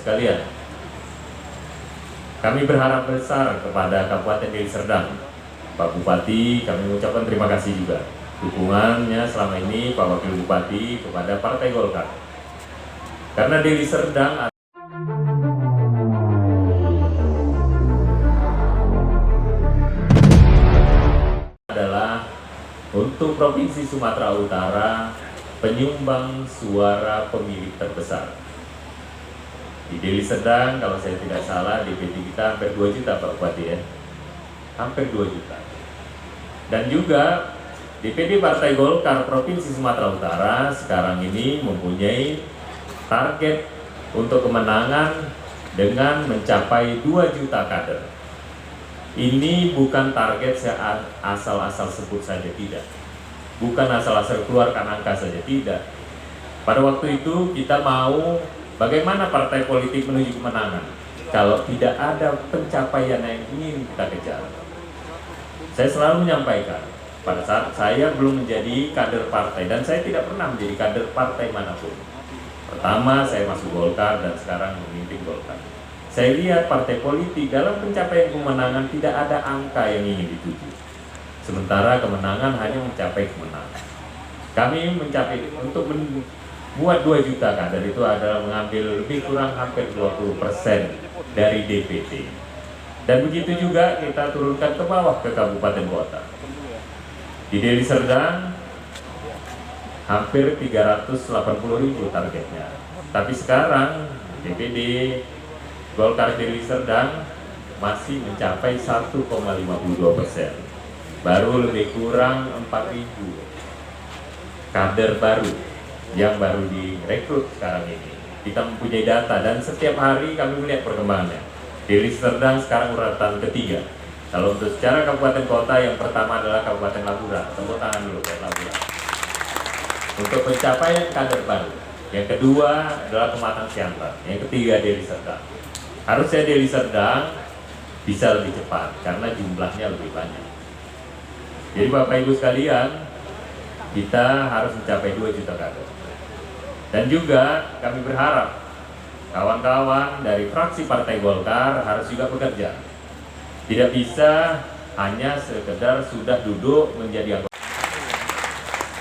sekalian, kami berharap besar kepada Kabupaten Deli Serdang. Pak Bupati, kami mengucapkan terima kasih juga dukungannya selama ini Pak Wakil Bupati kepada Partai Golkar. Karena Deli Serdang adalah untuk Provinsi Sumatera Utara penyumbang suara pemilih terbesar. Di Deli Serdang, kalau saya tidak salah, DPD kita hampir 2 juta Pak Bupati ya. Hampir 2 juta. Dan juga DPD Partai Golkar Provinsi Sumatera Utara sekarang ini mempunyai target untuk kemenangan dengan mencapai 2 juta kader. Ini bukan target saya asal-asal sebut saja, tidak. Bukan asal-asal keluarkan angka saja, tidak. Pada waktu itu kita mau bagaimana partai politik menuju kemenangan kalau tidak ada pencapaian yang ingin kita kejar. Saya selalu menyampaikan, pada saat saya belum menjadi kader partai, dan saya tidak pernah menjadi kader partai manapun. Pertama saya masuk Golkar dan sekarang memimpin Golkar. Saya lihat partai politik dalam pencapaian kemenangan tidak ada angka yang ingin dituju. Sementara kemenangan hanya mencapai kemenangan. Kami mencapai untuk membuat 2 juta kader itu adalah mengambil lebih kurang hampir 20% dari DPT. Dan begitu juga kita turunkan ke bawah ke kabupaten kota. Di Deli Serdang hampir 380.000 targetnya. Tapi sekarang DPD Golkar Deli Serdang masih mencapai 1,52%. Baru lebih kurang 4.000 kader baru yang baru direkrut sekarang ini. Kita mempunyai data dan setiap hari kami melihat perkembangannya. Deli Serdang sekarang urutan ketiga. Kalau untuk secara kabupaten kota, yang pertama adalah Kabupaten Labura. Tepuk tangan dulu buat Labura. Untuk pencapaian kader baru. Yang kedua adalah Pematang Siantar. Yang ketiga Deli Serdang. Harusnya Deli Serdang bisa lebih cepat karena jumlahnya lebih banyak. Jadi Bapak Ibu sekalian, kita harus mencapai 2 juta kader. Dan juga kami berharap kawan-kawan dari fraksi Partai Golkar harus juga bekerja. Tidak bisa hanya sekedar sudah duduk menjadi anggota.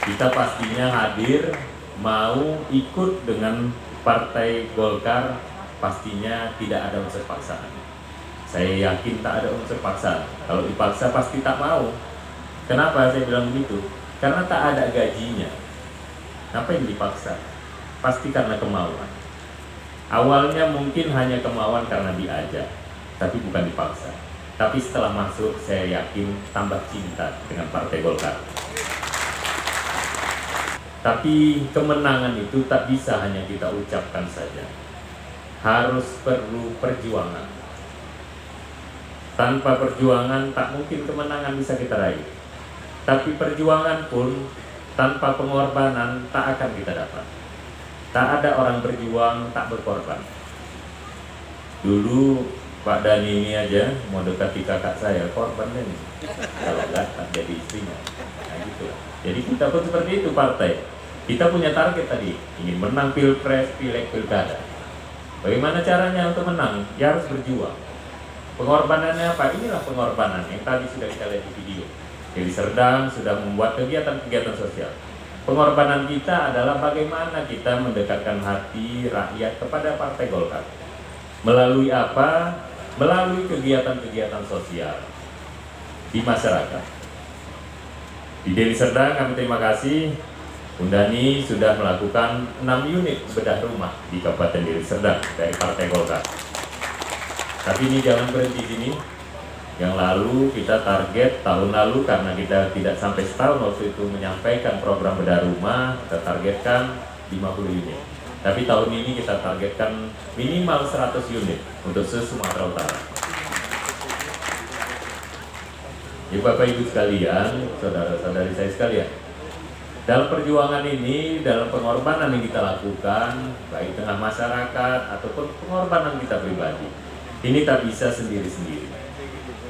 Kita pastinya hadir, mau ikut dengan Partai Golkar, pastinya tidak ada unsur paksaan. Saya yakin tak ada unsur paksaan. Kalau dipaksa pasti tak mau. Kenapa saya bilang begitu? Karena tak ada gajinya. Apa yang dipaksa? Pasti karena kemauan. Awalnya mungkin hanya kemauan karena diajak, tapi bukan dipaksa. Tapi setelah masuk, saya yakin tambah cinta dengan Partai Golkar. Tapi kemenangan itu tak bisa hanya kita ucapkan saja. Harus perlu perjuangan. Tanpa perjuangan tak mungkin kemenangan bisa kita raih. Tapi perjuangan pun tanpa pengorbanan tak akan kita dapat. Tak ada orang berjuang tak berkorban. Dulu Pak Dani ini aja mau dekati kakak saya, korban nih. Kalau enggak tak jadi istrinya. Nah gitu. Jadi kita pun seperti itu partai. Kita punya target tadi, ingin menang pilpres, pileg, pilkada. Bagaimana caranya untuk menang? Ya harus berjuang. Pengorbanannya apa? Inilah pengorbanan yang tadi sudah kita lihat di video. Deli Serdang sudah membuat kegiatan-kegiatan sosial. Pengorbanan kita adalah bagaimana kita mendekatkan hati rakyat kepada Partai Golkar. Melalui apa? Melalui kegiatan-kegiatan sosial di masyarakat. Di Deli Serdang kami terima kasih, Undani sudah melakukan 6 unit bedah rumah di Kabupaten Deli Serdang dari Partai Golkar. Tapi ini jangan berhenti di sini. Yang lalu kita target tahun lalu karena kita tidak sampai setahun waktu itu menyampaikan program bedah rumah, kita targetkan 50 unit. Tapi tahun ini kita targetkan minimal 100 unit untuk se-Sumatera Utara. Ya Bapak Ibu sekalian, saudara-saudari saya sekalian, dalam perjuangan ini, dalam pengorbanan yang kita lakukan, baik tengah masyarakat ataupun pengorbanan kita pribadi, ini tak bisa sendiri-sendiri.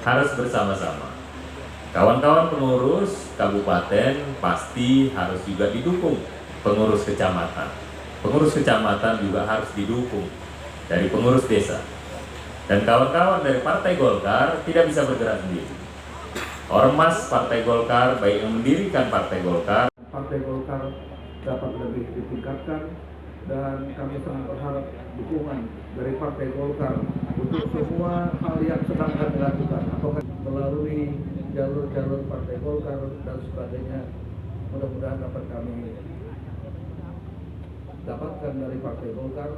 Harus bersama-sama. Kawan-kawan pengurus kabupaten pasti harus juga didukung pengurus kecamatan. Pengurus kecamatan juga harus didukung dari pengurus desa. Dan kawan-kawan dari Partai Golkar tidak bisa bergerak sendiri. Ormas Partai Golkar, baik yang mendirikan Partai Golkar dapat lebih ditingkatkan, dan kami sangat berharap dukungan dari Partai Golkar untuk semua hal yang sedang kami lakukan, apakah melalui jalur-jalur Partai Golkar dan sebagainya. Mudah-mudahan dapat kami dapatkan dari Partai Golkar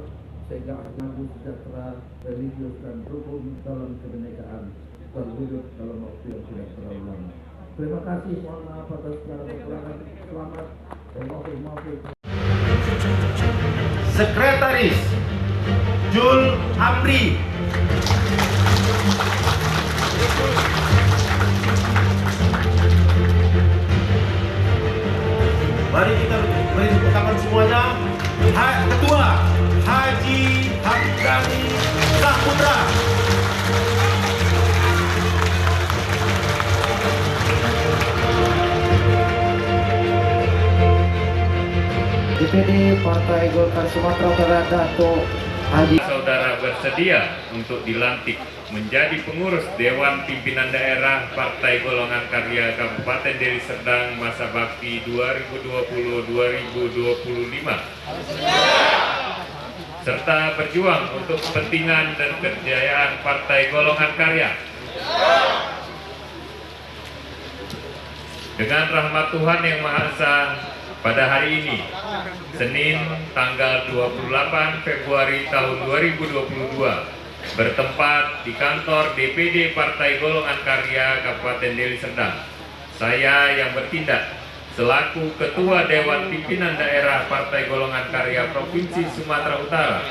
sehingga maju sejahtera, religius dan rukun dalam kebinekaan terwujud dalam waktu yang tidak terlalu lama. Terima kasih, mohon maaf atas segala kekurangan. Selamat. Sekretaris Jul Amri. Mari kita beri tepuk tangan semuanya. Ketua Haji Hamdani Saputra. DPD Partai Golkar Sumatera Utara Dato' Haji. Saudara bersedia untuk dilantik menjadi pengurus Dewan Pimpinan Daerah Partai Golongan Karya Kabupaten Deli Serdang masa bakti 2020-2025 serta berjuang untuk kepentingan dan kejayaan Partai Golongan Karya. Dengan rahmat Tuhan Yang Maha Esa, pada hari ini, Senin tanggal 28 Februari tahun 2022, bertempat di kantor DPD Partai Golongan Karya Kabupaten Deli Serdang, saya yang bertindak selaku Ketua Dewan Pimpinan Daerah Partai Golongan Karya Provinsi Sumatera Utara,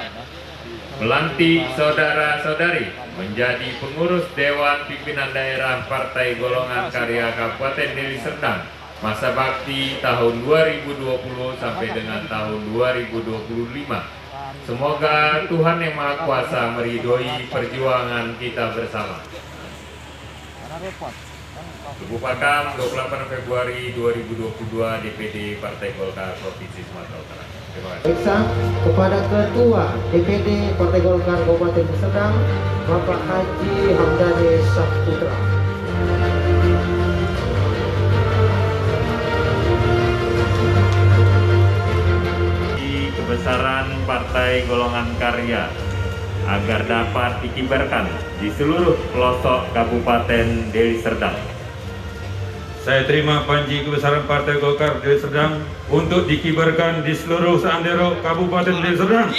melantik saudara-saudari menjadi pengurus Dewan Pimpinan Daerah Partai Golongan Karya Kabupaten Deli Serdang masa bakti tahun 2020 sampai dengan tahun 2025. Semoga Tuhan Yang Maha Kuasa meridhoi perjuangan kita bersama. Ibu Pakam, 28 Februari 2022, DPD Partai Golkar Provinsi Sumatera Utara. Terima kasih. Periksa kepada Ketua DPD Partai Golkar Kabupaten Deli Serdang, Bapak Haji Hamdani Saputra. Kebesaran Partai Golongan Karya agar dapat dikibarkan di seluruh pelosok Kabupaten Deli Serdang. Saya terima panji kebesaran Partai Golkar Deli Serdang untuk dikibarkan di seluruh seantero Kabupaten Deli Serdang.